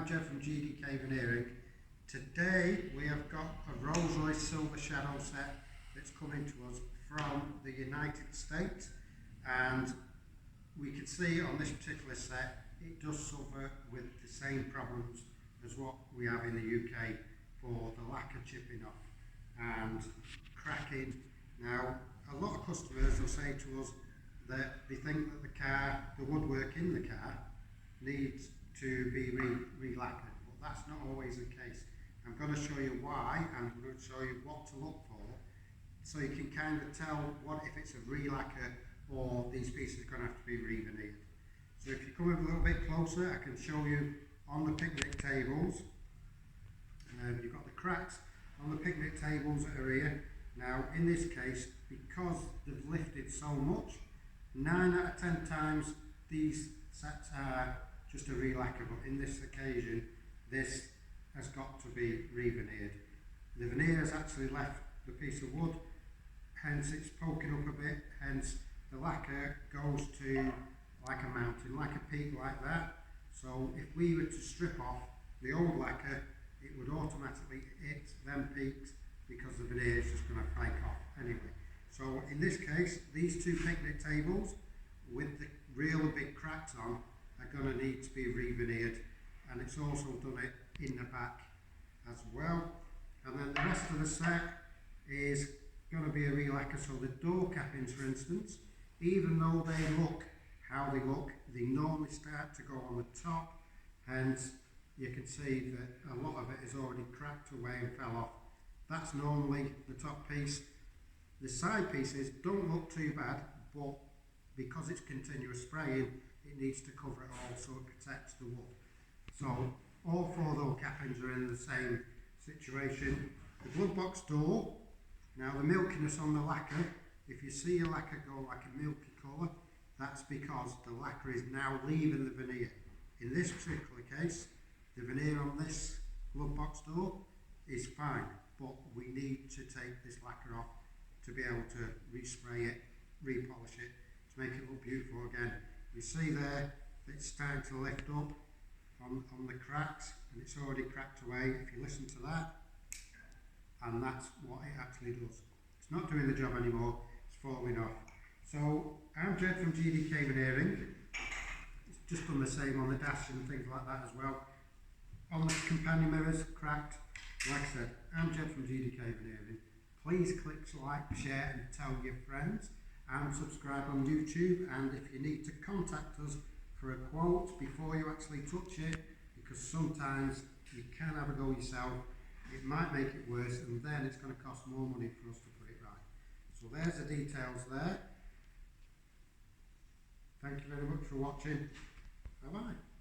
I'm Jed from GDK Veneering. Today we have got a Rolls-Royce silver shadow set that's coming to us from the United States, and we can see on this particular set it does suffer with the same problems as what we have in the UK for the lacquer chipping off and cracking. Now a lot of customers will say to us that they think that the woodwork in the car needs to be re-lacquered, but that's not always the case. I'm going to show you why, and I'm going to show you what to look for, so you can kind of tell if it's a re-lacquer or these pieces are going to have to be re-veneered. So if you come a little bit closer, I can show you on the picnic tables. You've got the cracks on the picnic tables that are here. Now in this case, because they've lifted so much, 9 out of 10 times these sets are just a re-lacquer, but in this occasion this has got to be re-veneered. The veneer has actually left the piece of wood, hence it's poking up a bit, hence the lacquer goes to like a mountain, like a peak like that. So if we were to strip off the old lacquer, it would automatically hit them peaks because the veneer is just going to flake off anyway. So in this case, these two picnic tables with the real big cracks on are going to need to be re-veneered, and it's also done it in the back as well. And then the rest of the set is going to be a re-lacquer. So the door cappings, for instance, even though they look how they look, they normally start to go on the top, hence you can see that a lot of it is already cracked away and fell off. That's normally the top piece. The side pieces don't look too bad, but because it's continuous spraying, it needs to cover it all so it protects the wood. So all four door cappings are in the same situation. The glove box door, now the milkiness on the lacquer, if you see a lacquer go like a milky colour, that's because the lacquer is now leaving the veneer. In this particular case, the veneer on this glove box door is fine, but we need to take this lacquer off to be able to respray it, repolish it, to make it look beautiful again. You see there, it's starting to lift up on the cracks, and it's already cracked away if you listen to that, and that's what it actually does. It's not doing the job anymore, it's falling off. So I'm Jed from GDK Veneering. It's just done the same on the dash and things like that as well. On the companion mirrors, cracked. Like I said, I'm Jed from GDK Veneering. Please click like, share and tell your friends, and subscribe on YouTube. And if you need to contact us for a quote before you actually touch it, because sometimes you can have a go yourself, it might make it worse, and then it's going to cost more money for us to put it right. So there's the details there. Thank you very much for watching. Bye bye.